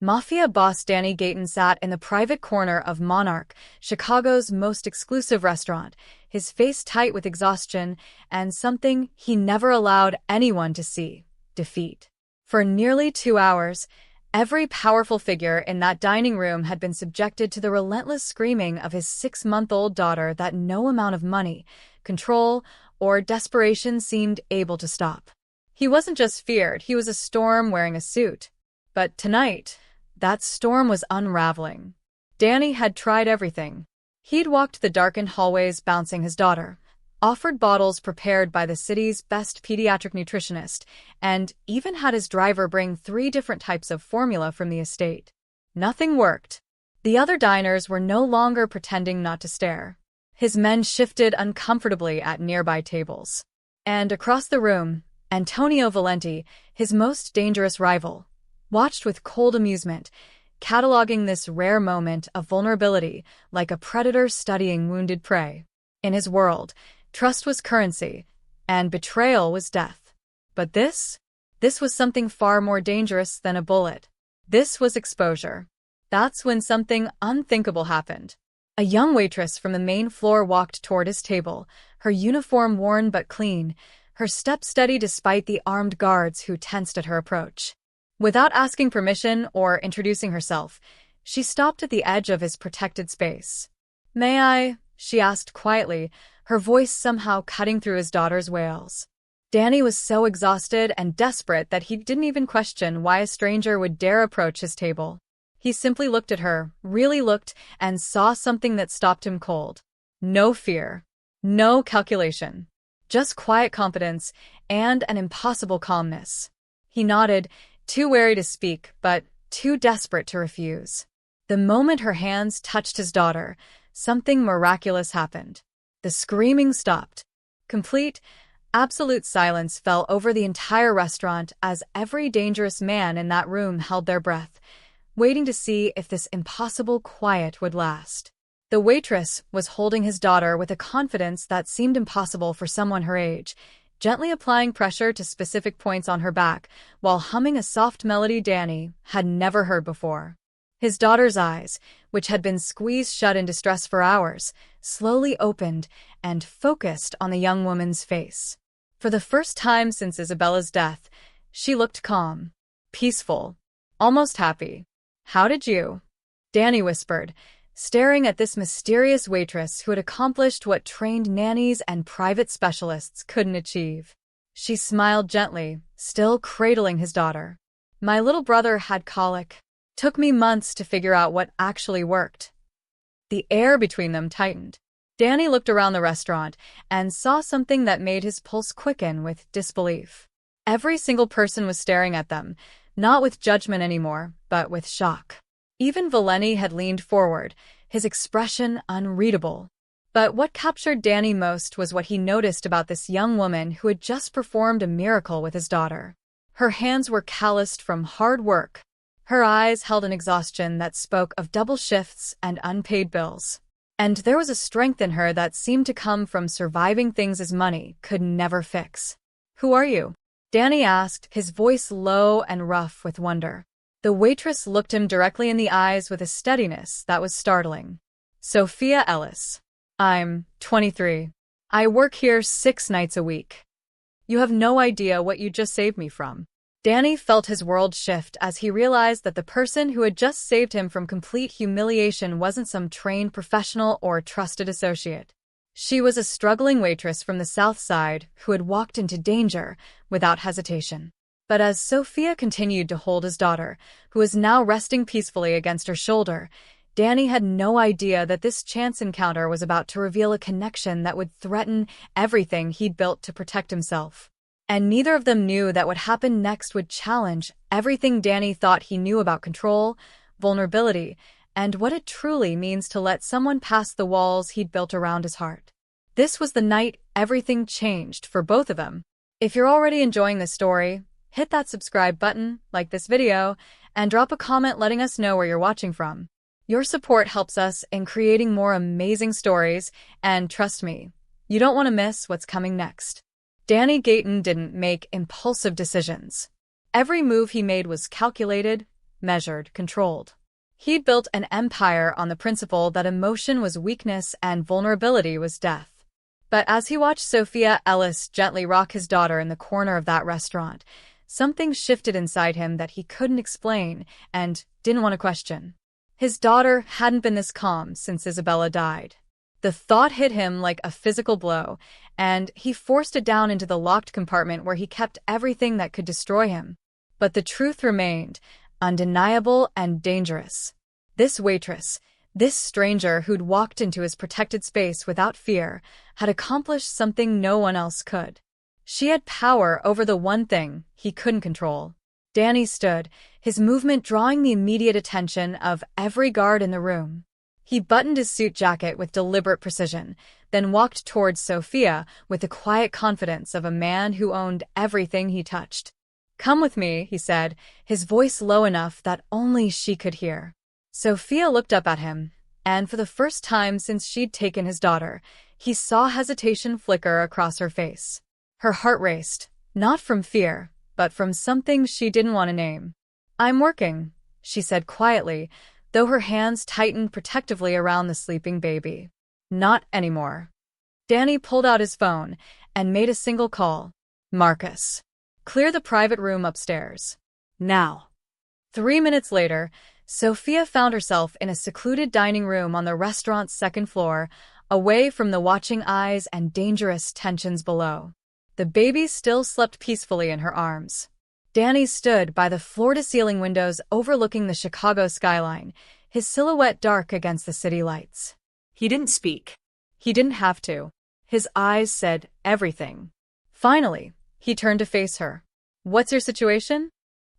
Mafia boss Danny Gayton sat in the private corner of Monarch, Chicago's most exclusive restaurant, his face tight with exhaustion and something he never allowed anyone to see: defeat. For nearly 2 hours, every powerful figure in that dining room had been subjected to the relentless screaming of his 6-month-old daughter that no amount of money, control, or desperation seemed able to stop. He wasn't just feared, he was a storm wearing a suit. But tonight, that storm was unraveling. Danny had tried everything. He'd walked the darkened hallways bouncing his daughter, offered bottles prepared by the city's best pediatric nutritionist, and even had his driver bring 3 different types of formula from the estate. Nothing worked. The other diners were no longer pretending not to stare. His men shifted uncomfortably at nearby tables. And across the room, Antonio Valenti, his most dangerous rival, watched with cold amusement, cataloging this rare moment of vulnerability like a predator studying wounded prey. In his world, trust was currency, and betrayal was death. But this was something far more dangerous than a bullet. This was exposure. That's when something unthinkable happened. A young waitress from the main floor walked toward his table, her uniform worn but clean, her step steady despite the armed guards who tensed at her approach. Without asking permission or introducing herself, she stopped at the edge of his protected space. "May I?" she asked quietly, her voice somehow cutting through his daughter's wails. Danny was so exhausted and desperate that he didn't even question why a stranger would dare approach his table. He simply looked at her, really looked, and saw something that stopped him cold. No fear. No calculation. Just quiet confidence and an impossible calmness. He nodded, too wary to speak, but too desperate to refuse. The moment her hands touched his daughter, something miraculous happened. The screaming stopped. Complete, absolute silence fell over the entire restaurant as every dangerous man in that room held their breath, waiting to see if this impossible quiet would last. The waitress was holding his daughter with a confidence that seemed impossible for someone her age, gently applying pressure to specific points on her back, while humming a soft melody Danny had never heard before. His daughter's eyes, which had been squeezed shut in distress for hours, slowly opened and focused on the young woman's face. For the first time since Isabella's death, she looked calm, peaceful, almost happy. "How did you?" Danny whispered, staring at this mysterious waitress who had accomplished what trained nannies and private specialists couldn't achieve. She smiled gently, still cradling his daughter. "My little brother had colic. Took me months to figure out what actually worked." The air between them tightened. Danny looked around the restaurant and saw something that made his pulse quicken with disbelief. Every single person was staring at them, not with judgment anymore, but with shock. Even Valenti had leaned forward, his expression unreadable. But what captured Danny most was what he noticed about this young woman who had just performed a miracle with his daughter. Her hands were calloused from hard work. Her eyes held an exhaustion that spoke of double shifts and unpaid bills. And there was a strength in her that seemed to come from surviving things his money could never fix. "Who are you?" Danny asked, his voice low and rough with wonder. The waitress looked him directly in the eyes with a steadiness that was startling. "Sophia Ellis. I'm 23. I work here 6 nights a week. You have no idea what you just saved me from." Danny felt his world shift as he realized that the person who had just saved him from complete humiliation wasn't some trained professional or trusted associate. She was a struggling waitress from the South Side who had walked into danger without hesitation. But as Sophia continued to hold his daughter, who was now resting peacefully against her shoulder, Danny had no idea that this chance encounter was about to reveal a connection that would threaten everything he'd built to protect himself. And neither of them knew that what happened next would challenge everything Danny thought he knew about control, vulnerability, and what it truly means to let someone pass the walls he'd built around his heart. This was the night everything changed for both of them. If you're already enjoying this story, hit that subscribe button, like this video, and drop a comment letting us know where you're watching from. Your support helps us in creating more amazing stories, and trust me, you don't want to miss what's coming next. Danny Gayton didn't make impulsive decisions. Every move he made was calculated, measured, controlled. He'd built an empire on the principle that emotion was weakness and vulnerability was death. But as he watched Sophia Ellis gently rock his daughter in the corner of that restaurant, something shifted inside him that he couldn't explain and didn't want to question. His daughter hadn't been this calm since Isabella died. The thought hit him like a physical blow, and he forced it down into the locked compartment where he kept everything that could destroy him. But the truth remained, undeniable and dangerous. This waitress, this stranger who'd walked into his protected space without fear, had accomplished something no one else could. She had power over the one thing he couldn't control. Danny stood, his movement drawing the immediate attention of every guard in the room. He buttoned his suit jacket with deliberate precision, then walked towards Sophia with the quiet confidence of a man who owned everything he touched. "Come with me," he said, his voice low enough that only she could hear. Sophia looked up at him, and for the first time since she'd taken his daughter, he saw hesitation flicker across her face. Her heart raced, not from fear, but from something she didn't want to name. "I'm working," she said quietly, though her hands tightened protectively around the sleeping baby. "Not anymore." Danny pulled out his phone and made a single call. "Marcus, clear the private room upstairs. Now." 3 minutes later, Sophia found herself in a secluded dining room on the restaurant's second floor, away from the watching eyes and dangerous tensions below. The baby still slept peacefully in her arms. Danny stood by the floor-to-ceiling windows overlooking the Chicago skyline, his silhouette dark against the city lights. He didn't speak. He didn't have to. His eyes said everything. Finally, he turned to face her. "What's your situation?"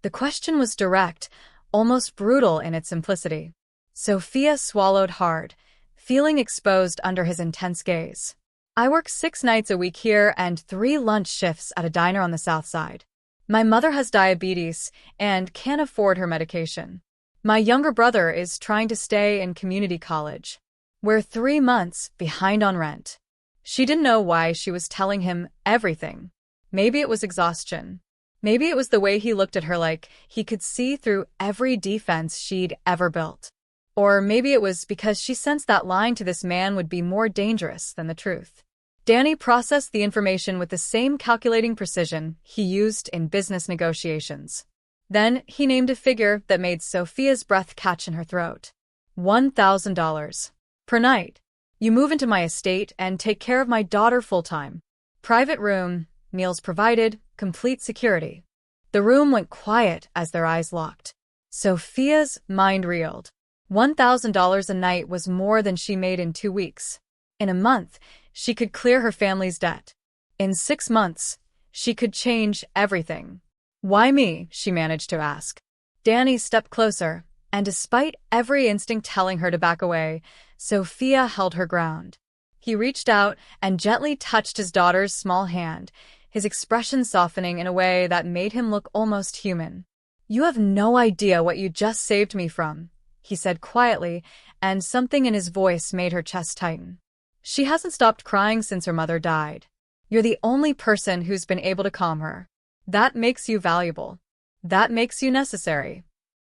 The question was direct, almost brutal in its simplicity. Sophia swallowed hard, feeling exposed under his intense gaze. "I work 6 nights a week here and 3 lunch shifts at a diner on the South Side. My mother has diabetes and can't afford her medication. My younger brother is trying to stay in community college. We're 3 months behind on rent." She didn't know why she was telling him everything. Maybe it was exhaustion. Maybe it was the way he looked at her like he could see through every defense she'd ever built. Or maybe it was because she sensed that lying to this man would be more dangerous than the truth. Danny processed the information with the same calculating precision he used in business negotiations. Then he named a figure that made Sophia's breath catch in her throat. $1,000 per night. You move into my estate and take care of my daughter full-time. Private room, meals provided, complete security. The room went quiet as their eyes locked. Sophia's mind reeled. $1,000 a night was more than she made in 2 weeks. In a month, she could clear her family's debt. In 6 months, she could change everything. "Why me?" she managed to ask. Danny stepped closer, and despite every instinct telling her to back away, Sophia held her ground. He reached out and gently touched his daughter's small hand, his expression softening in a way that made him look almost human. "You have no idea what you just saved me from," he said quietly, and something in his voice made her chest tighten. "She hasn't stopped crying since her mother died. You're the only person who's been able to calm her. That makes you valuable. That makes you necessary.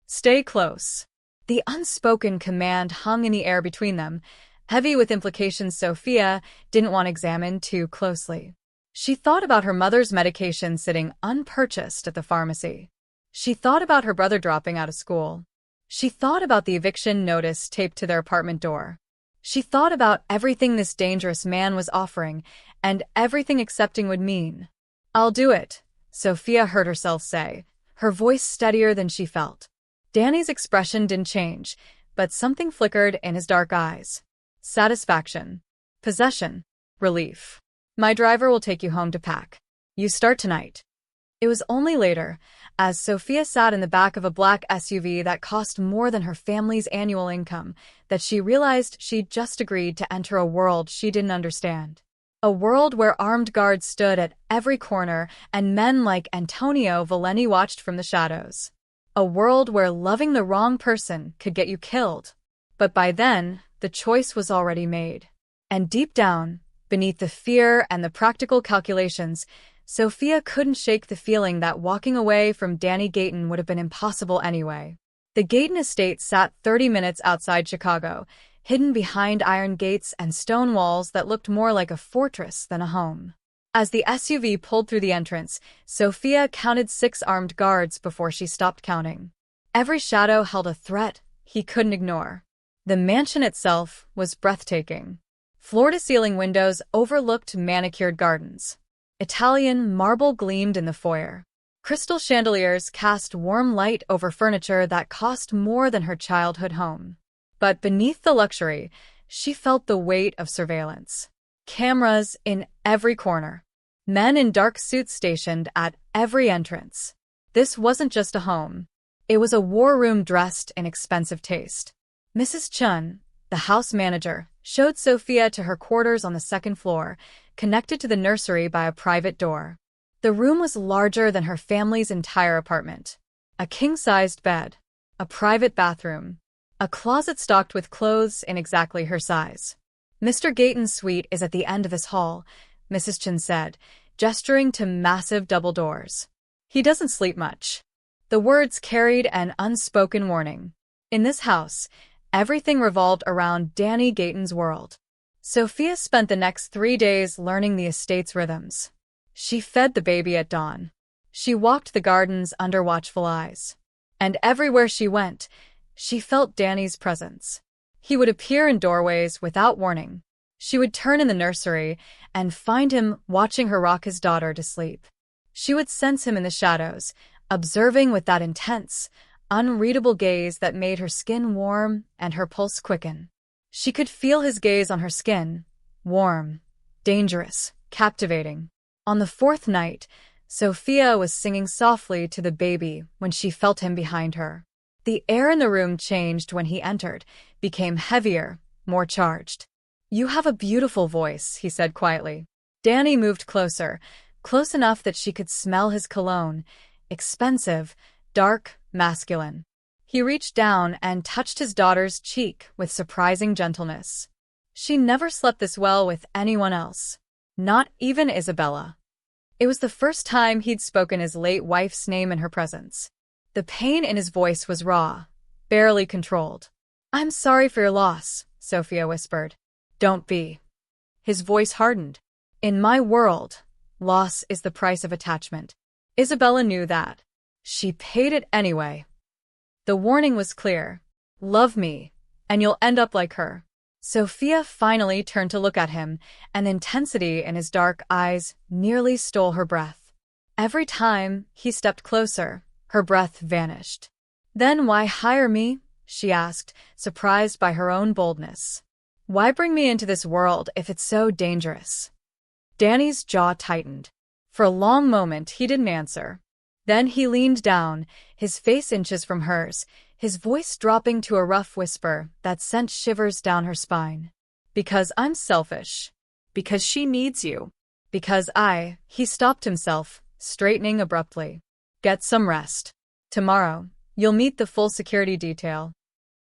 Stay close." The unspoken command hung in the air between them, heavy with implications Sophia didn't want examined too closely. She thought about her mother's medication sitting unpurchased at the pharmacy. She thought about her brother dropping out of school. She thought about the eviction notice taped to their apartment door. She thought about everything this dangerous man was offering, and everything accepting would mean. "I'll do it," Sophia heard herself say, her voice steadier than she felt. Danny's expression didn't change, but something flickered in his dark eyes. Satisfaction. Possession. Relief. "My driver will take you home to pack. You start tonight." It was only later, as Sophia sat in the back of a black SUV that cost more than her family's annual income, that she realized she'd just agreed to enter a world she didn't understand. A world where armed guards stood at every corner and men like Antonio Valeni watched from the shadows. A world where loving the wrong person could get you killed. But by then, the choice was already made. And deep down, beneath the fear and the practical calculations, Sophia couldn't shake the feeling that walking away from Danny Gayton would have been impossible anyway. The Gayton estate sat 30 minutes outside Chicago, hidden behind iron gates and stone walls that looked more like a fortress than a home. As the SUV pulled through the entrance, Sophia counted 6 armed guards before she stopped counting. Every shadow held a threat he couldn't ignore. The mansion itself was breathtaking. Floor-to-ceiling windows overlooked manicured gardens. Italian marble gleamed in the foyer. Crystal chandeliers cast warm light over furniture that cost more than her childhood home. But beneath the luxury, she felt the weight of surveillance. Cameras in every corner. Men in dark suits stationed at every entrance. This wasn't just a home. It was a war room dressed in expensive taste. Mrs. Chun, the house manager, showed Sophia to her quarters on the 2nd floor, connected to the nursery by a private door. The room was larger than her family's entire apartment. A king-sized bed. A private bathroom. A closet stocked with clothes in exactly her size. "Mr. Gayton's suite is at the end of this hall," Mrs. Chun said, gesturing to massive double doors. "He doesn't sleep much." The words carried an unspoken warning. In this house, everything revolved around Danny Gayton's world. Sophia spent the next 3 days learning the estate's rhythms. She fed the baby at dawn. She walked the gardens under watchful eyes. And everywhere she went, she felt Danny's presence. He would appear in doorways without warning. She would turn in the nursery and find him watching her rock his daughter to sleep. She would sense him in the shadows, observing with that intense, unreadable gaze that made her skin warm and her pulse quicken. She could feel his gaze on her skin, warm, dangerous, captivating. On the 4th night, Sophia was singing softly to the baby when she felt him behind her. The air in the room changed when he entered, became heavier, more charged. "You have a beautiful voice," he said quietly. Danny moved closer, close enough that she could smell his cologne, expensive, dark, masculine. He reached down and touched his daughter's cheek with surprising gentleness. She never slept this well with anyone else. Not even Isabella. It was the first time he'd spoken his late wife's name in her presence. The pain in his voice was raw, barely controlled. "I'm sorry for your loss," Sophia whispered. "Don't be." His voice hardened. "In my world, loss is the price of attachment." Isabella knew that. She paid it anyway. The warning was clear. "Love me, and you'll end up like her." Sophia finally turned to look at him, and the intensity in his dark eyes nearly stole her breath. Every time he stepped closer, her breath vanished. "Then why hire me?" she asked, surprised by her own boldness. "Why bring me into this world if it's so dangerous?" Danny's jaw tightened. For a long moment, he didn't answer. Then he leaned down, his face inches from hers, his voice dropping to a rough whisper that sent shivers down her spine. "Because I'm selfish. Because she needs you. Because He stopped himself, straightening abruptly. "Get some rest. Tomorrow, you'll meet the full security detail."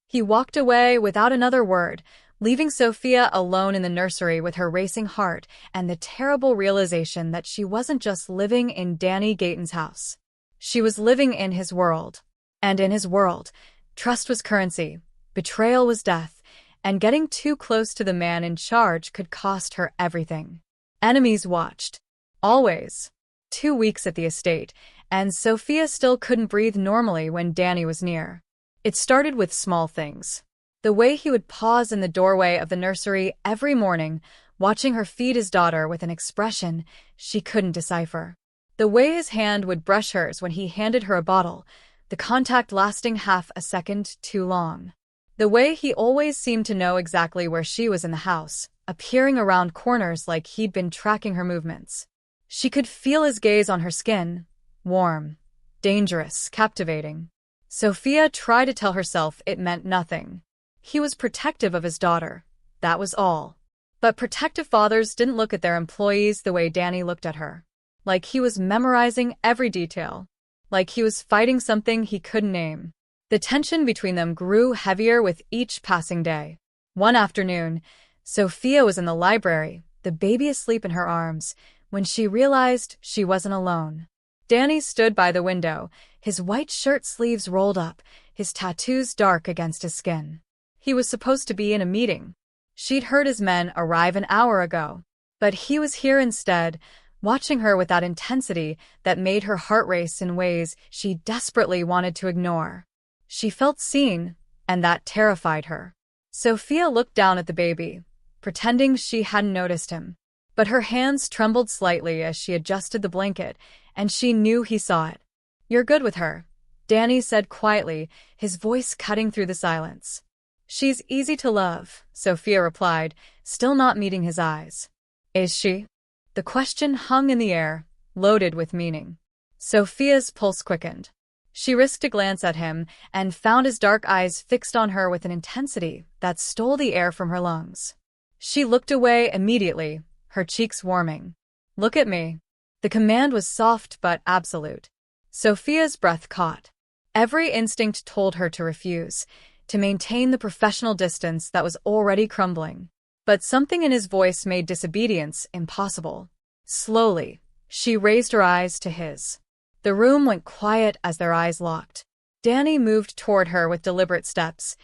He walked away without another word, leaving Sophia alone in the nursery with her racing heart and the terrible realization that she wasn't just living in Danny Gayton's house. She was living in his world. And in his world, trust was currency, betrayal was death, and getting too close to the man in charge could cost her everything. Enemies watched. Always. 2 weeks at the estate, and Sophia still couldn't breathe normally when Danny was near. It started with small things. The way he would pause in the doorway of the nursery every morning, watching her feed his daughter with an expression she couldn't decipher. The way his hand would brush hers when he handed her a bottle, the contact lasting half a second too long. The way he always seemed to know exactly where she was in the house, appearing around corners like he'd been tracking her movements. She could feel his gaze on her skin, warm, dangerous, captivating. Sophia tried to tell herself it meant nothing. He was protective of his daughter, that was all. But protective fathers didn't look at their employees the way Danny looked at her. Like he was memorizing every detail. Like he was fighting something he couldn't name. The tension between them grew heavier with each passing day. One afternoon, Sophia was in the library, the baby asleep in her arms, when she realized she wasn't alone. Danny stood by the window, his white shirt sleeves rolled up, his tattoos dark against his skin. He was supposed to be in a meeting. She'd heard his men arrive an hour ago. But he was here instead, watching her with that intensity that made her heart race in ways she desperately wanted to ignore. She felt seen, and that terrified her. Sophia looked down at the baby, pretending she hadn't noticed him. But her hands trembled slightly as she adjusted the blanket, and she knew he saw it. "You're good with her," Danny said quietly, his voice cutting through the silence. "She's easy to love," Sophia replied, still not meeting his eyes. "Is she?" The question hung in the air, loaded with meaning. Sophia's pulse quickened. She risked a glance at him and found his dark eyes fixed on her with an intensity that stole the air from her lungs. She looked away immediately, her cheeks warming. "Look at me." The command was soft but absolute. Sophia's breath caught. Every instinct told her to refuse, to maintain the professional distance that was already crumbling. But something in his voice made disobedience impossible. Slowly, she raised her eyes to his. The room went quiet as their eyes locked. Danny moved toward her with deliberate steps,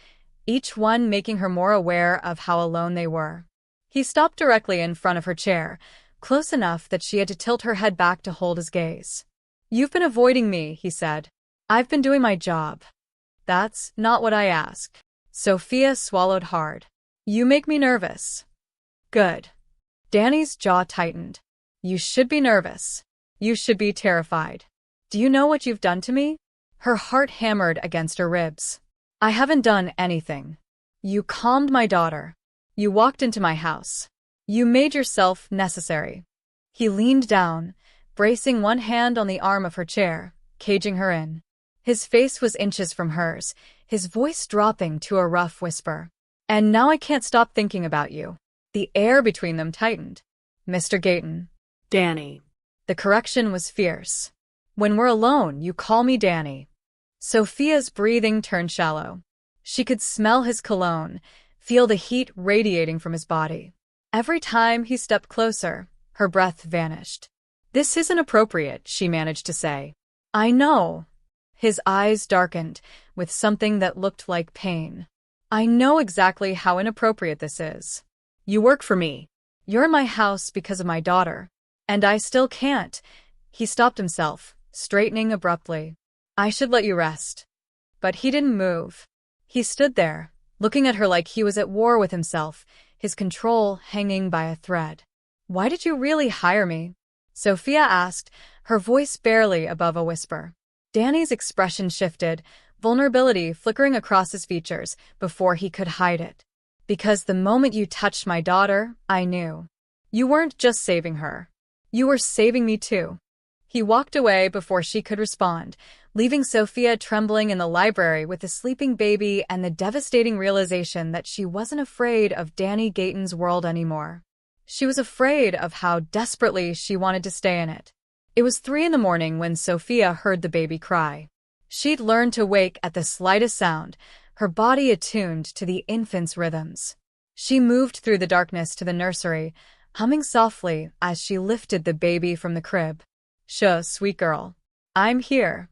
each one making her more aware of how alone they were. He stopped directly in front of her chair, close enough that she had to tilt her head back to hold his gaze. "You've been avoiding me," he said. "I've been doing my job." "That's not what I asked." Sophia swallowed hard. "You make me nervous." "Good." Danny's jaw tightened. "You should be nervous. You should be terrified. Do you know what you've done to me?" Her heart hammered against her ribs. "I haven't done anything. You calmed my daughter. You walked into my house. You made yourself necessary." He leaned down, bracing one hand on the arm of her chair, caging her in. His face was inches from hers, his voice dropping to a rough whisper. "And now I can't stop thinking about you." The air between them tightened. "Mr. Gayton." Danny. The correction was fierce. "When we're alone, you call me Danny." Sophia's breathing turned shallow. She could smell his cologne, feel the heat radiating from his body. Every time he stepped closer, her breath vanished. "This isn't appropriate," she managed to say. "I know." His eyes darkened, with something that looked like pain. "I know exactly how inappropriate this is. You work for me. You're in my house because of my daughter. And I still can't." He stopped himself, straightening abruptly. "I should let you rest." But he didn't move. He stood there, looking at her like he was at war with himself, his control hanging by a thread. "Why did you really hire me?" Sophia asked, her voice barely above a whisper. Danny's expression shifted, vulnerability flickering across his features before he could hide it. "Because the moment you touched my daughter, I knew. You weren't just saving her. You were saving me too." He walked away before she could respond, leaving Sophia trembling in the library with the sleeping baby and the devastating realization that she wasn't afraid of Danny Gayton's world anymore. She was afraid of how desperately she wanted to stay in it. It was 3 a.m. when Sophia heard the baby cry. She'd learned to wake at the slightest sound, her body attuned to the infant's rhythms. She moved through the darkness to the nursery, humming softly as she lifted the baby from the crib. "Shuh, sweet girl. I'm here."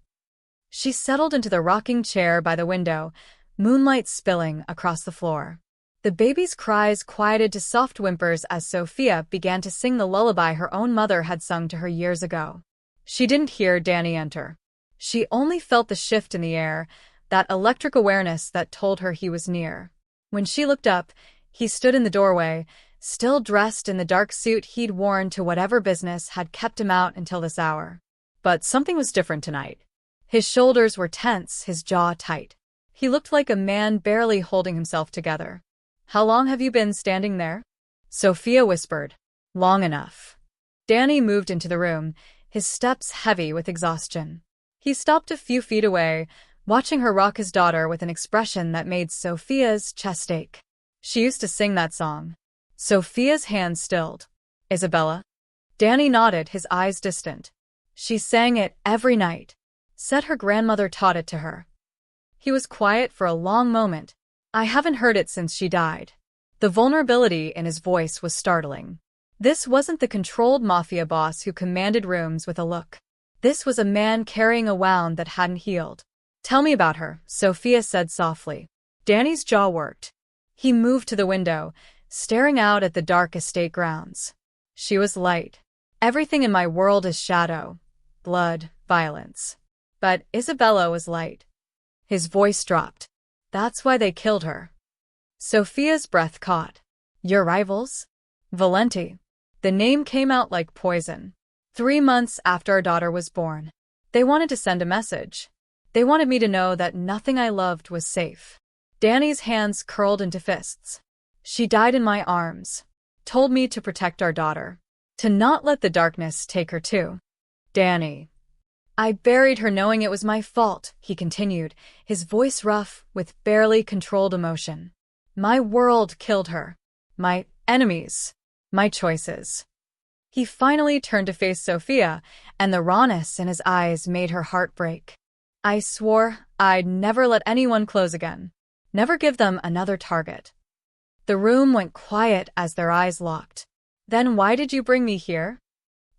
She settled into the rocking chair by the window, moonlight spilling across the floor. The baby's cries quieted to soft whimpers as Sophia began to sing the lullaby her own mother had sung to her years ago. She didn't hear Danny enter. She only felt the shift in the air, that electric awareness that told her he was near. When she looked up, he stood in the doorway, still dressed in the dark suit he'd worn to whatever business had kept him out until this hour. But something was different tonight. His shoulders were tense, his jaw tight. He looked like a man barely holding himself together. "How long have you been standing there?" Sophia whispered. "Long enough." Danny moved into the room, his steps heavy with exhaustion. He stopped a few feet away, watching her rock his daughter with an expression that made Sophia's chest ache. She used to sing that song. Sophia's hands stilled. "Isabella?" Danny nodded, his eyes distant. "She sang it every night. Said her grandmother taught it to her." He was quiet for a long moment. "I haven't heard it since she died." The vulnerability in his voice was startling. This wasn't the controlled mafia boss who commanded rooms with a look. This was a man carrying a wound that hadn't healed. Tell me about her, Sophia said softly. Danny's jaw worked. He moved to the window, staring out at the dark estate grounds. She was light. Everything in my world is shadow, blood, violence. But Isabella was light. His voice dropped. That's why they killed her. Sophia's breath caught. Your rivals? Valenti. The name came out like poison. 3 months after our daughter was born. They wanted to send a message. They wanted me to know that nothing I loved was safe. Danny's hands curled into fists. She died in my arms. Told me to protect our daughter. To not let the darkness take her too. Danny. I buried her knowing it was my fault, he continued, his voice rough with barely controlled emotion. My world killed her. My enemies. My choices. He finally turned to face Sophia, and the rawness in his eyes made her heart break. I swore I'd never let anyone close again. Never give them another target. The room went quiet as their eyes locked. Then why did you bring me here?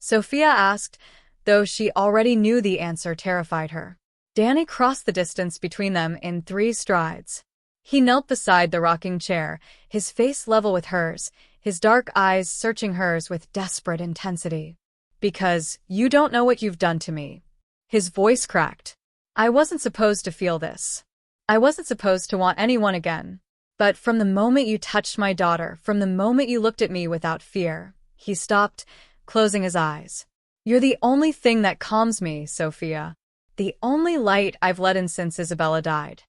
Sophia asked, though she already knew the answer terrified her. Danny crossed the distance between them in 3 strides. He knelt beside the rocking chair, his face level with hers, his dark eyes searching hers with desperate intensity. Because you don't know what you've done to me. His voice cracked. I wasn't supposed to feel this. I wasn't supposed to want anyone again. But from the moment you touched my daughter, from the moment you looked at me without fear, he stopped, closing his eyes. You're the only thing that calms me, Sophia. The only light I've let in since Isabella died.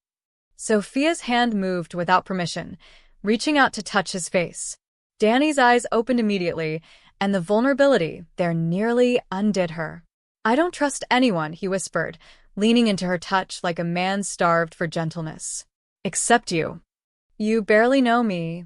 Sophia's hand moved without permission, reaching out to touch his face. Danny's eyes opened immediately, and the vulnerability there nearly undid her. I don't trust anyone, he whispered, leaning into her touch like a man starved for gentleness. Except you. You barely know me.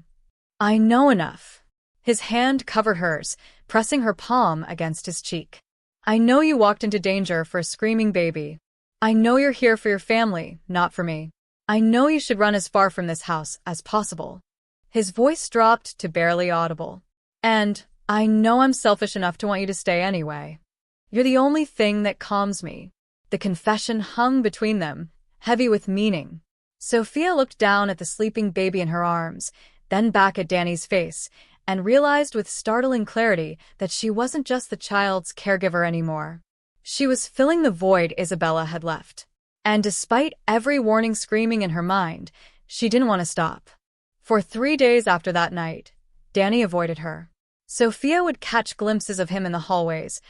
I know enough. His hand covered hers, pressing her palm against his cheek. I know you walked into danger for a screaming baby. I know you're here for your family, not for me. I know you should run as far from this house as possible. His voice dropped to barely audible. And I know I'm selfish enough to want you to stay anyway. You're the only thing that calms me. The confession hung between them, heavy with meaning. Sophia looked down at the sleeping baby in her arms, then back at Danny's face, and realized with startling clarity that she wasn't just the child's caregiver anymore. She was filling the void Isabella had left. And despite every warning screaming in her mind, she didn't want to stop. For 3 days after that night, Danny avoided her. Sophia would catch glimpses of him in the hallways,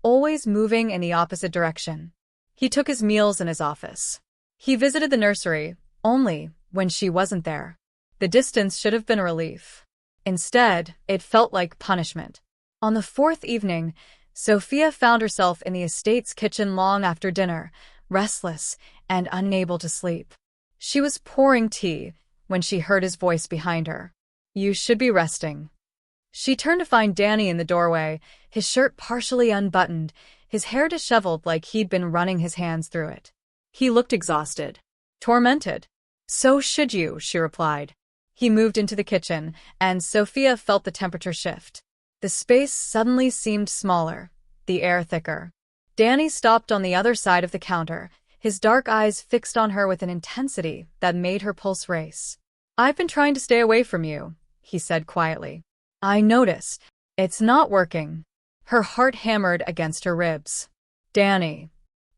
always moving in the opposite direction. He took his meals in his office. He visited the nursery, only when she wasn't there. The distance should have been a relief. Instead, it felt like punishment. On the 4th evening, Sophia found herself in the estate's kitchen long after dinner, restless and unable to sleep. She was pouring tea when she heard his voice behind her. You should be resting. She turned to find Danny in the doorway, his shirt partially unbuttoned, his hair disheveled like he'd been running his hands through it. He looked exhausted. Tormented. So should you, she replied. He moved into the kitchen, and Sophia felt the temperature shift. The space suddenly seemed smaller, the air thicker. Danny stopped on the other side of the counter, his dark eyes fixed on her with an intensity that made her pulse race. I've been trying to stay away from you, he said quietly. I noticed. It's not working. Her heart hammered against her ribs. Danny,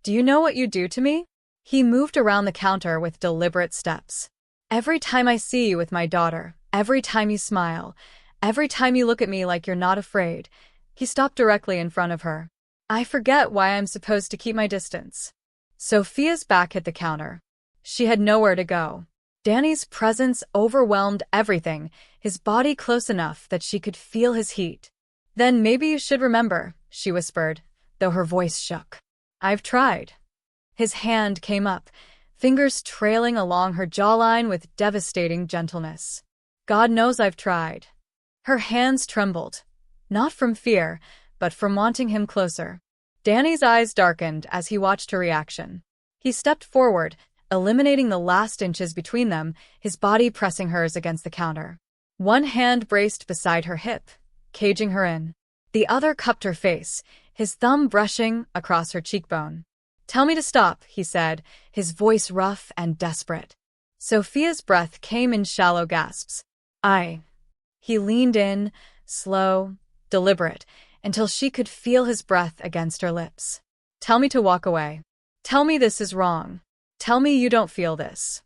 do you know what you do to me? He moved around the counter with deliberate steps. Every time I see you with my daughter, every time you smile, every time you look at me like you're not afraid, he stopped directly in front of her. I forget why I'm supposed to keep my distance. Sophia's back hit the counter. She had nowhere to go. Danny's presence overwhelmed everything, his body close enough that she could feel his heat. Then maybe you should remember, she whispered, though her voice shook. I've tried. His hand came up, fingers trailing along her jawline with devastating gentleness. God knows I've tried. Her hands trembled, not from fear, but from wanting him closer. Danny's eyes darkened as he watched her reaction. He stepped forward, eliminating the last inches between them, his body pressing hers against the counter. One hand braced beside her hip, caging her in. The other cupped her face, his thumb brushing across her cheekbone. Tell me to stop, he said, his voice rough and desperate. Sophia's breath came in shallow gasps. He leaned in, slow, deliberate, until she could feel his breath against her lips. Tell me to walk away. Tell me this is wrong. Tell me you don't feel this.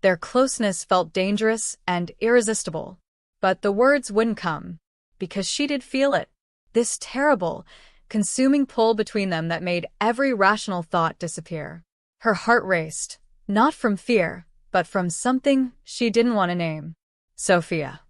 Their closeness felt dangerous and irresistible. But the words wouldn't come, because she did feel it. This terrible, consuming pull between them that made every rational thought disappear. Her heart raced, not from fear, but from something she didn't want to name. Sophia.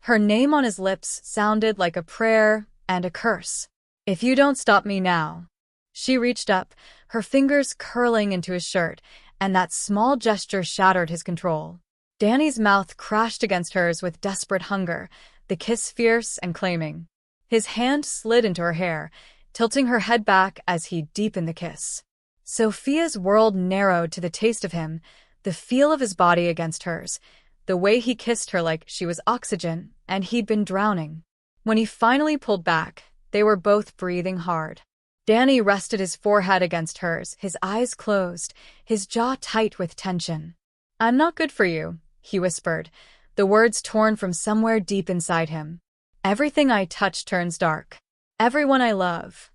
Her name on his lips sounded like a prayer and a curse. If you don't stop me now. She reached up, her fingers curling into his shirt, and that small gesture shattered his control. Danny's mouth crashed against hers with desperate hunger, the kiss fierce and claiming. His hand slid into her hair, tilting her head back as he deepened the kiss. Sophia's world narrowed to the taste of him, the feel of his body against hers, the way he kissed her like she was oxygen and he'd been drowning. When he finally pulled back, they were both breathing hard. Danny rested his forehead against hers, his eyes closed, his jaw tight with tension. I'm not good for you, he whispered, the words torn from somewhere deep inside him. Everything I touch turns dark. Everyone I love.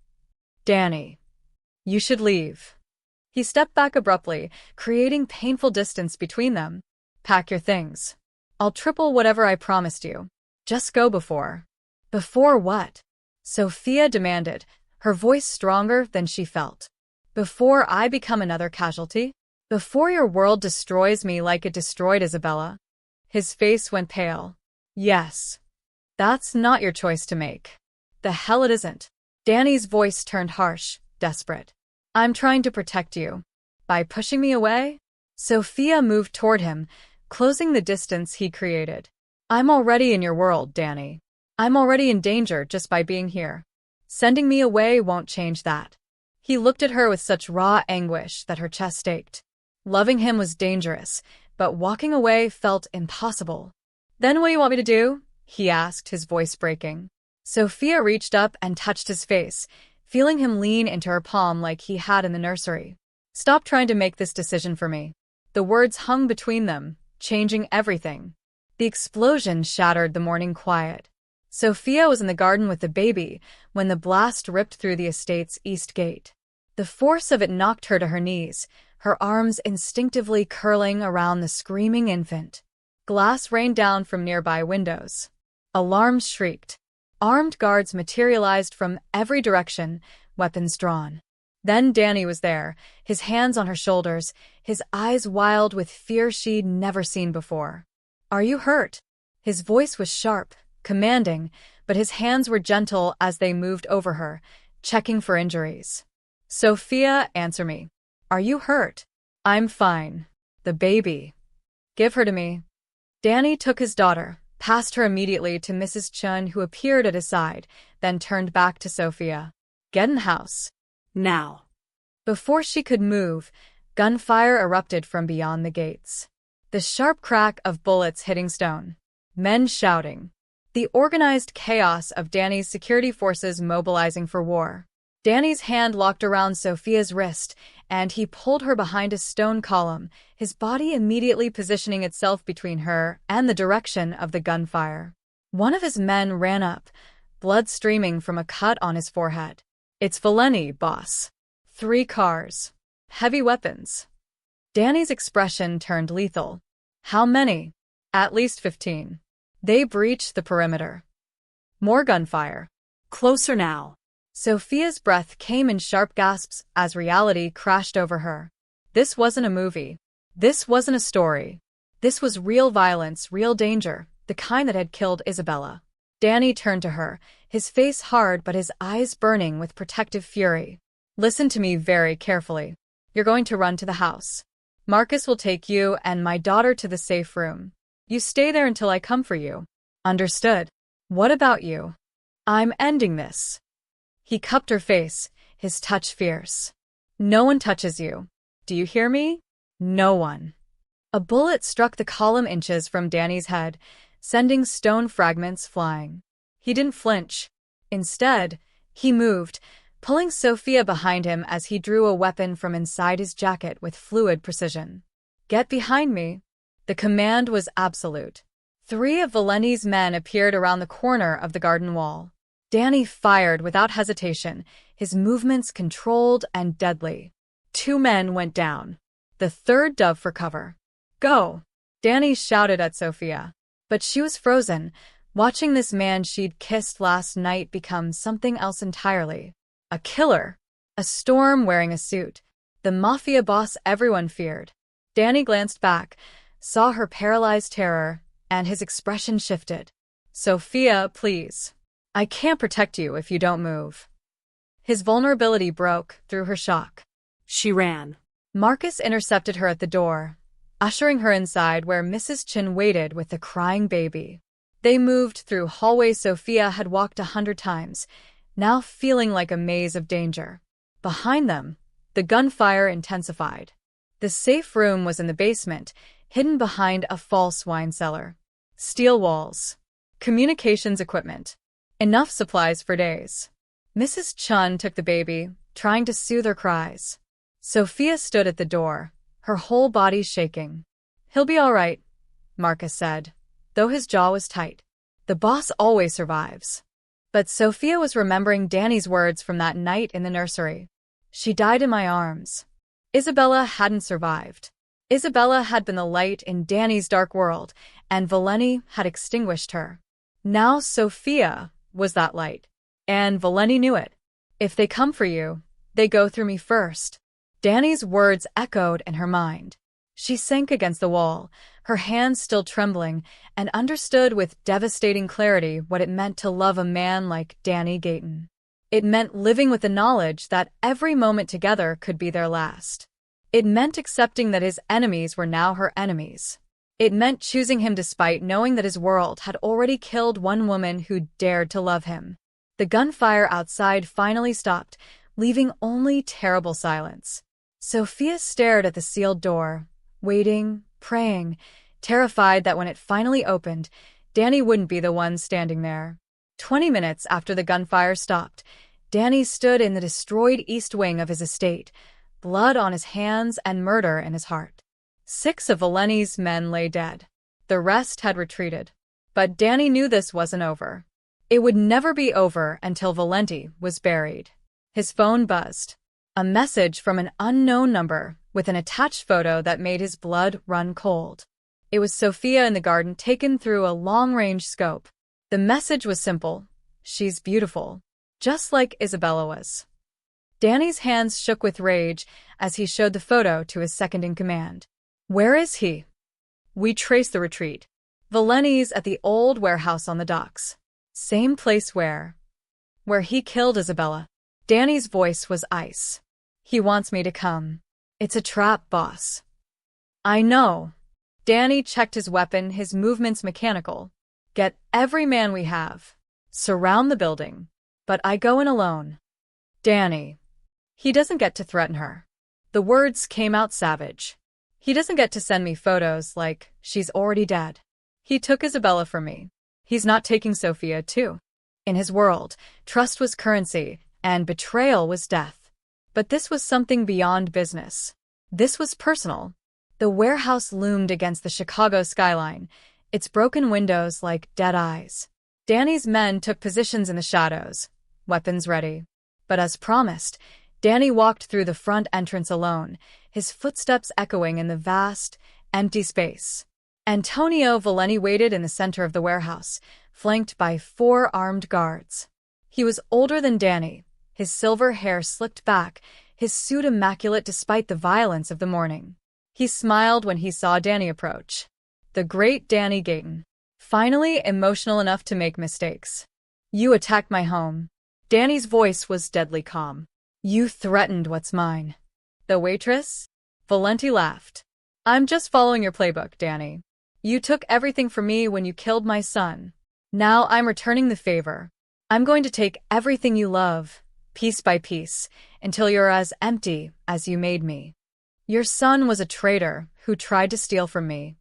Danny. You should leave. He stepped back abruptly, creating painful distance between them. Pack your things. I'll triple whatever I promised you. Just go before. Before what? Sophia demanded, her voice stronger than she felt. Before I become another casualty? Before your world destroys me like it destroyed Isabella? His face went pale. Yes. That's not your choice to make. The hell it isn't. Danny's voice turned harsh, desperate. I'm trying to protect you. By pushing me away? Sophia moved toward him, closing the distance he created. I'm already in your world, Danny. I'm already in danger just by being here. Sending me away won't change that. He looked at her with such raw anguish that her chest ached. Loving him was dangerous, but walking away felt impossible. Then what do you want me to do? He asked, his voice breaking. Sophia reached up and touched his face, feeling him lean into her palm like he had in the nursery. Stop trying to make this decision for me. The words hung between them, changing everything. The explosion shattered the morning quiet. Sophia was in the garden with the baby when the blast ripped through the estate's east gate. The force of it knocked her to her knees, her arms instinctively curling around the screaming infant. Glass rained down from nearby windows. Alarms shrieked. Armed guards materialized from every direction, weapons drawn. Then Danny was there, his hands on her shoulders, his eyes wild with fear she'd never seen before. Are you hurt? His voice was sharp, commanding, but his hands were gentle as they moved over her, checking for injuries. Sophia, answer me. Are you hurt? I'm fine. The baby. Give her to me. Danny took his daughter, passed her immediately to Mrs. Chun, who appeared at his side, then turned back to Sophia. Get in the house. Now. Before she could move, gunfire erupted from beyond the gates. The sharp crack of bullets hitting stone. Men shouting. The organized chaos of Danny's security forces mobilizing for war. Danny's hand locked around Sophia's wrist, and he pulled her behind a stone column, his body immediately positioning itself between her and the direction of the gunfire. One of his men ran up, blood streaming from a cut on his forehead. It's Valeni, boss. 3 cars. Heavy weapons. Danny's expression turned lethal. How many? At least 15. They breached the perimeter. More gunfire. Closer now. Sophia's breath came in sharp gasps as reality crashed over her. This wasn't a movie. This wasn't a story. This was real violence, real danger, the kind that had killed Isabella. Danny turned to her, his face hard but his eyes burning with protective fury. Listen to me very carefully. You're going to run to the house. Marcus will take you and my daughter to the safe room. You stay there until I come for you. Understood? What about you? I'm ending this. He cupped her face, his touch fierce. No one touches you. Do you hear me? No one. A bullet struck the column inches from Danny's head, sending stone fragments flying. He didn't flinch. Instead, he moved, pulling Sophia behind him as he drew a weapon from inside his jacket with fluid precision. "Get behind me." The command was absolute. 3 of Valenti's men appeared around the corner of the garden wall. Danny fired without hesitation, his movements controlled and deadly. 2 men went down. The third dove for cover. "Go!" Danny shouted at Sophia. But she was frozen, watching this man she'd kissed last night become something else entirely. A killer. A storm wearing a suit. The Mafia boss everyone feared. Danny glanced back, saw her paralyzed terror, and his expression shifted. "Sophia, please. I can't protect you if you don't move." His vulnerability broke through her shock. She ran. Marcus intercepted her at the door, ushering her inside where Mrs. Chin waited with the crying baby. They moved through hallways Sophia had walked 100 times, now feeling like a maze of danger. Behind them, the gunfire intensified. The safe room was in the basement, hidden behind a false wine cellar. Steel walls. Communications equipment. Enough supplies for days. Mrs. Chun took the baby, trying to soothe her cries. Sophia stood at the door, her whole body shaking. "He'll be all right," Marcus said, though his jaw was tight. "The boss always survives." But Sophia was remembering Danny's words from that night in the nursery. "She died in my arms." Isabella hadn't survived. Isabella had been the light in Danny's dark world, and Valenti had extinguished her. Now Sophia was that light. And Valenti knew it. "If they come for you, they go through me first." Danny's words echoed in her mind. She sank against the wall, her hands still trembling, and understood with devastating clarity what it meant to love a man like Danny Gayton. It meant living with the knowledge that every moment together could be their last. It meant accepting that his enemies were now her enemies. It meant choosing him despite knowing that his world had already killed one woman who dared to love him. The gunfire outside finally stopped, leaving only terrible silence. Sophia stared at the sealed door, waiting, praying, terrified that when it finally opened, Danny wouldn't be the one standing there. 20 minutes after the gunfire stopped, Danny stood in the destroyed east wing of his estate, blood on his hands and murder in his heart. 6 of Valenti's men lay dead. The rest had retreated. But Danny knew this wasn't over. It would never be over until Valenti was buried. His phone buzzed. A message from an unknown number with an attached photo that made his blood run cold. It was Sophia in the garden taken through a long-range scope. The message was simple. She's beautiful. Just like Isabella was. Danny's hands shook with rage as he showed the photo to his second-in-command. "Where is he?" "We traced the retreat. Valenti's at the old warehouse on the docks. Same place where he killed Isabella." Danny's voice was ice. "He wants me to come. It's a trap, boss." "I know." Danny checked his weapon, his movements mechanical. "Get every man we have. Surround the building. But I go in alone." "Danny." "He doesn't get to threaten her." The words came out savage. "He doesn't get to send me photos like she's already dead. He took Isabella from me. He's not taking Sophia, too." In his world, trust was currency, and betrayal was death. But this was something beyond business. This was personal. The warehouse loomed against the Chicago skyline, its broken windows like dead eyes. Danny's men took positions in the shadows, weapons ready. But as promised, Danny walked through the front entrance alone, his footsteps echoing in the vast, empty space. Antonio Valenti waited in the center of the warehouse, flanked by 4 armed guards. He was older than Danny, his silver hair slicked back, his suit immaculate despite the violence of the morning. He smiled when he saw Danny approach. The great Danny Gayton. Finally emotional enough to make mistakes. "You attacked my home." Danny's voice was deadly calm. "You threatened what's mine." "The waitress?" Valenti laughed. "I'm just following your playbook, Danny. You took everything from me when you killed my son. Now I'm returning the favor. I'm going to take everything you love, piece by piece, until you're as empty as you made me. Your son was a traitor who tried to steal from me.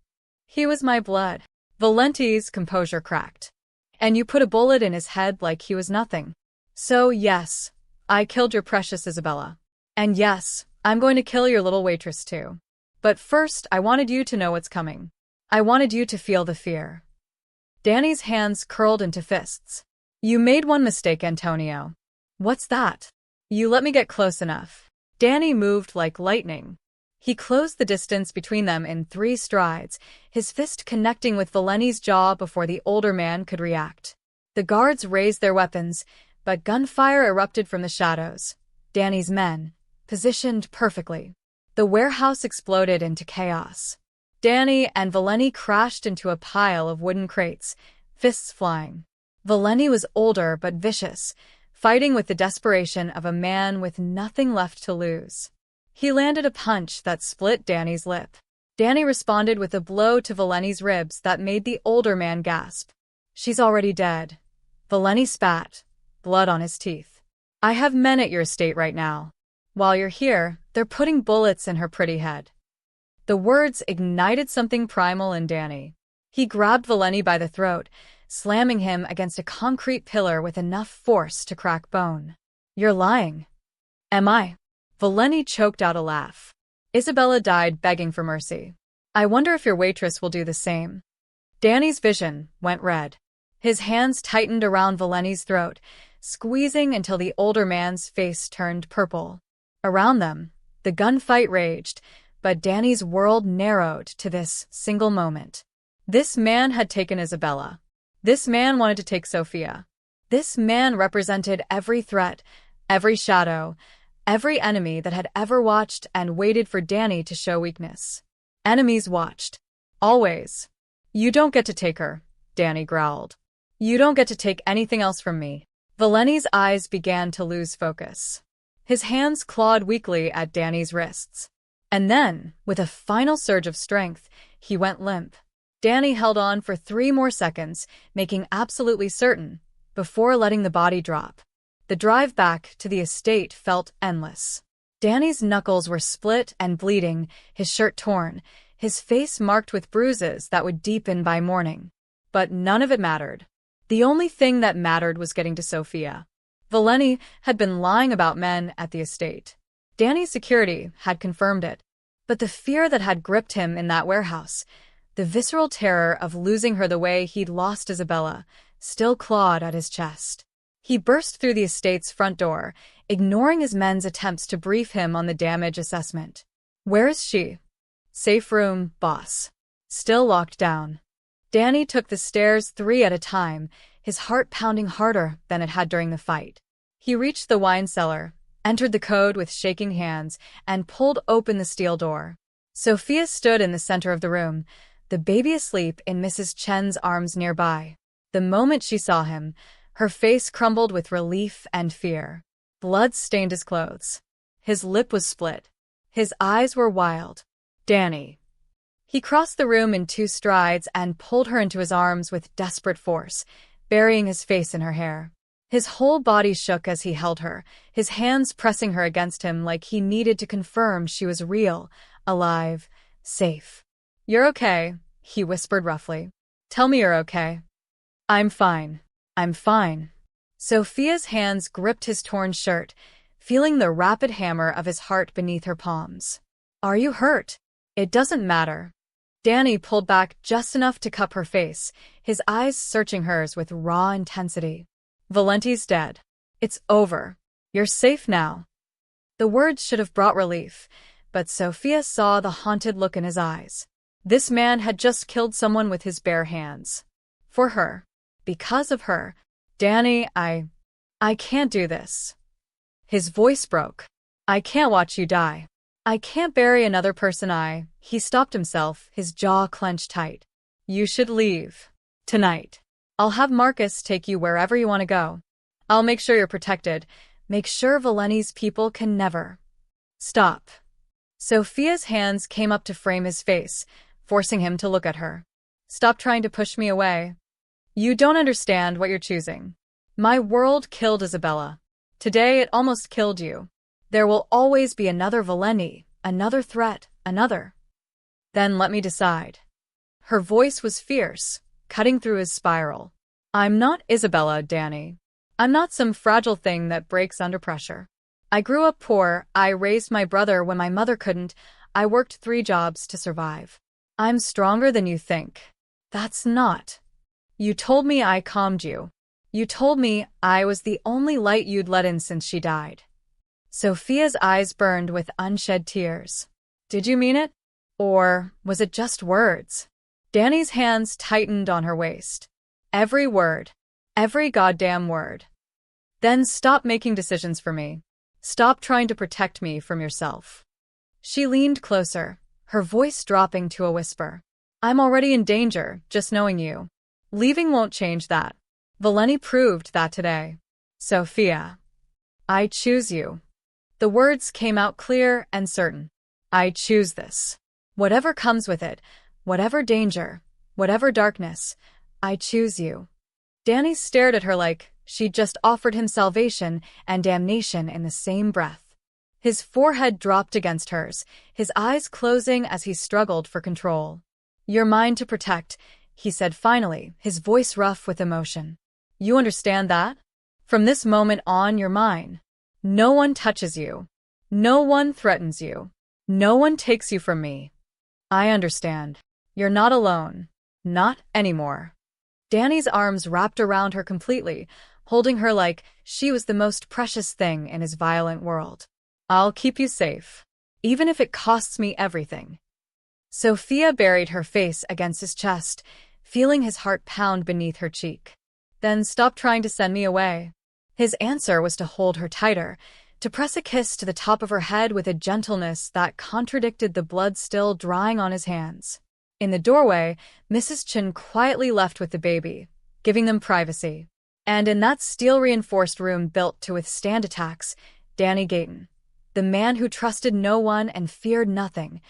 He was my blood." Valenti's composure cracked. "And you put a bullet in his head like he was nothing. So yes, I killed your precious Isabella. And yes, I'm going to kill your little waitress too. But first, I wanted you to know what's coming. I wanted you to feel the fear. Danny's hands curled into fists. You made one mistake, Antonio. What's that? You let me get close enough. Danny moved like lightning. He closed the distance between them in 3 strides, his fist connecting with Valeni's jaw before the older man could react. The guards raised their weapons, but gunfire erupted from the shadows. Danny's men, positioned perfectly. The warehouse exploded into chaos. Danny and Valeni crashed into a pile of wooden crates, fists flying. Valeni was older but vicious, fighting with the desperation of a man with nothing left to lose. He landed a punch that split Danny's lip. Danny responded with a blow to Valeni's ribs that made the older man gasp. She's already dead. Valeni spat, blood on his teeth. I have men at your estate right now. While you're here, they're putting bullets in her pretty head. The words ignited something primal in Danny. He grabbed Valeni by the throat, slamming him against a concrete pillar with enough force to crack bone. You're lying. Am I? Valeni choked out a laugh. Isabella died begging for mercy. I wonder if your waitress will do the same. Danny's vision went red. His hands tightened around Valeni's throat, squeezing until the older man's face turned purple. Around them, the gunfight raged, but Danny's world narrowed to this single moment. This man had taken Isabella. This man wanted to take Sophia. This man represented every threat, every shadow, every enemy that had ever watched and waited for Danny to show weakness. Enemies watched. Always. You don't get to take her, Danny growled. You don't get to take anything else from me. Valeni's eyes began to lose focus. His hands clawed weakly at Danny's wrists. And then, with a final surge of strength, he went limp. Danny held on for 3 more seconds, making absolutely certain, before letting the body drop. The drive back to the estate felt endless. Danny's knuckles were split and bleeding, his shirt torn, his face marked with bruises that would deepen by morning. But none of it mattered. The only thing that mattered was getting to Sophia. Valeni had been lying about men at the estate. Danny's security had confirmed it. But the fear that had gripped him in that warehouse, the visceral terror of losing her the way he'd lost Isabella, still clawed at his chest. He burst through the estate's front door, ignoring his men's attempts to brief him on the damage assessment. Where is she? Safe room, boss. Still locked down. Danny took the stairs 3 at a time, his heart pounding harder than it had during the fight. He reached the wine cellar, entered the code with shaking hands, and pulled open the steel door. Sophia stood in the center of the room, the baby asleep in Mrs. Chen's arms nearby. The moment she saw him, her face crumbled with relief and fear. Blood stained his clothes. His lip was split. His eyes were wild. Danny. He crossed the room in 2 strides and pulled her into his arms with desperate force, burying his face in her hair. His whole body shook as he held her, his hands pressing her against him like he needed to confirm she was real, alive, safe. You're okay, he whispered roughly. Tell me you're okay. I'm fine. I'm fine. Sophia's hands gripped his torn shirt, feeling the rapid hammer of his heart beneath her palms. Are you hurt? It doesn't matter. Danny pulled back just enough to cup her face, his eyes searching hers with raw intensity. Valenti's dead. It's over. You're safe now. The words should have brought relief, but Sophia saw the haunted look in his eyes. This man had just killed someone with his bare hands. For her. Because of her. Danny, I can't do this. His voice broke. I can't watch you die. I can't bury another person. He stopped himself, his jaw clenched tight. You should leave. Tonight. I'll have Marcus take you wherever you want to go. I'll make sure you're protected. Make sure Valeni's people can never. Stop. Sophia's hands came up to frame his face, forcing him to look at her. Stop trying to push me away. You don't understand what you're choosing. My world killed Isabella. Today it almost killed you. There will always be another Valeni, another threat, another. Then let me decide. Her voice was fierce, cutting through his spiral. I'm not Isabella, Danny. I'm not some fragile thing that breaks under pressure. I grew up poor, I raised my brother when my mother couldn't, I worked 3 jobs to survive. I'm stronger than you think. That's not. You told me I calmed you. You told me I was the only light you'd let in since she died. Sophia's eyes burned with unshed tears. Did you mean it? Or was it just words? Danny's hands tightened on her waist. Every word. Every goddamn word. Then stop making decisions for me. Stop trying to protect me from yourself. She leaned closer, her voice dropping to a whisper. I'm already in danger, just knowing you. Leaving won't change that. Valeni proved that today. Sophia. I choose you. The words came out clear and certain. I choose this. Whatever comes with it, whatever danger, whatever darkness, I choose you. Danny stared at her like she'd just offered him salvation and damnation in the same breath. His forehead dropped against hers, his eyes closing as he struggled for control. You're mine to protect, he said finally, his voice rough with emotion. You understand that? From this moment on, you're mine. No one touches you. No one threatens you. No one takes you from me. I understand. You're not alone. Not anymore. Danny's arms wrapped around her completely, holding her like she was the most precious thing in his violent world. I'll keep you safe, even if it costs me everything. Sophia buried her face against his chest, feeling his heart pound beneath her cheek. Then stop trying to send me away. His answer was to hold her tighter, to press a kiss to the top of her head with a gentleness that contradicted the blood still drying on his hands. In the doorway, Mrs. Chin quietly left with the baby, giving them privacy. And in that steel-reinforced room built to withstand attacks, Danny Gayton, the man who trusted no one and feared nothing,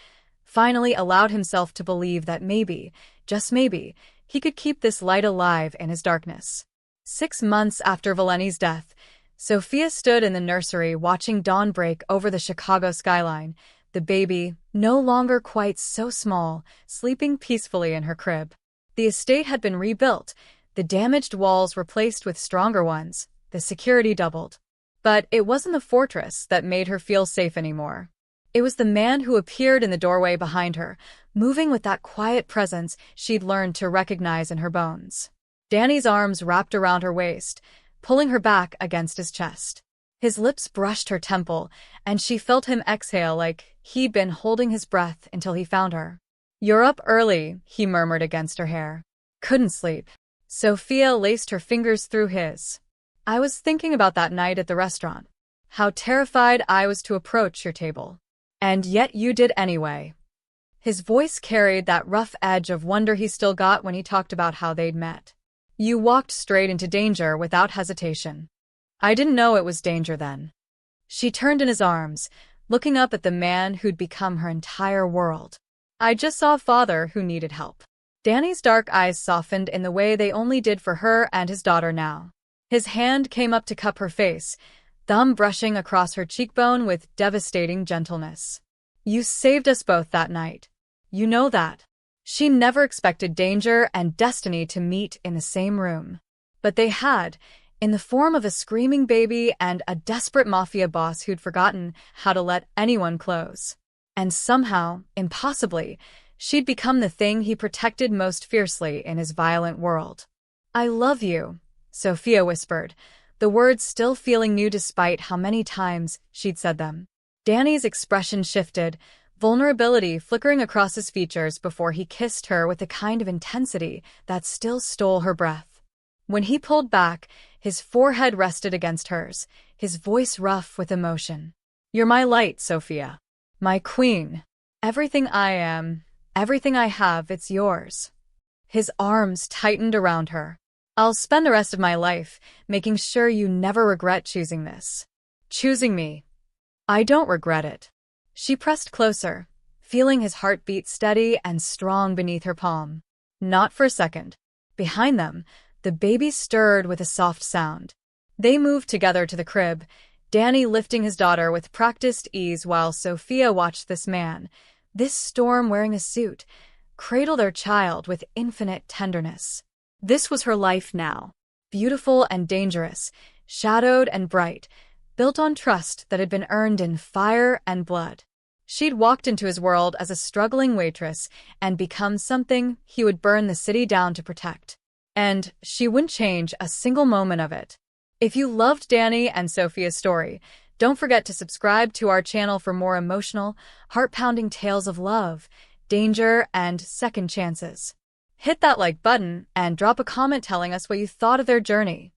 finally allowed himself to believe that maybe, just maybe, he could keep this light alive in his darkness. 6 months after Valeni's death, Sophia stood in the nursery watching dawn break over the Chicago skyline, the baby, no longer quite so small, sleeping peacefully in her crib. The estate had been rebuilt, the damaged walls replaced with stronger ones, the security doubled. But it wasn't the fortress that made her feel safe anymore. It was the man who appeared in the doorway behind her, moving with that quiet presence she'd learned to recognize in her bones. Danny's arms wrapped around her waist, pulling her back against his chest. His lips brushed her temple, and she felt him exhale like he'd been holding his breath until he found her. You're up early, he murmured against her hair. Couldn't sleep. Sophia laced her fingers through his. I was thinking about that night at the restaurant. How terrified I was to approach your table. And yet you did anyway. His voice carried that rough edge of wonder he still got when he talked about how they'd met. You walked straight into danger without hesitation. I didn't know it was danger then. She turned in his arms, looking up at the man who'd become her entire world. I just saw a father who needed help. Danny's dark eyes softened in the way they only did for her and his daughter now. His hand came up to cup her face, thumb brushing across her cheekbone with devastating gentleness. You saved us both that night. You know that. She never expected danger and destiny to meet in the same room. But they had, in the form of a screaming baby and a desperate mafia boss who'd forgotten how to let anyone close. And somehow, impossibly, she'd become the thing he protected most fiercely in his violent world. I love you, Sophia whispered, the words still feeling new despite how many times she'd said them. Danny's expression shifted, vulnerability flickering across his features before he kissed her with a kind of intensity that still stole her breath. When he pulled back, his forehead rested against hers, his voice rough with emotion. You're my light, Sophia. My queen. Everything I am, everything I have, it's yours. His arms tightened around her. I'll spend the rest of my life making sure you never regret choosing this. Choosing me. I don't regret it. She pressed closer, feeling his heartbeat steady and strong beneath her palm. Not for a second. Behind them, the baby stirred with a soft sound. They moved together to the crib, Danny lifting his daughter with practiced ease while Sophia watched this man, this storm wearing a suit, cradle their child with infinite tenderness. This was her life now. Beautiful and dangerous, shadowed and bright, built on trust that had been earned in fire and blood. She'd walked into his world as a struggling waitress and become something he would burn the city down to protect. And she wouldn't change a single moment of it. If you loved Danny and Sophia's story, don't forget to subscribe to our channel for more emotional, heart-pounding tales of love, danger, and second chances. Hit that like button and drop a comment telling us what you thought of their journey.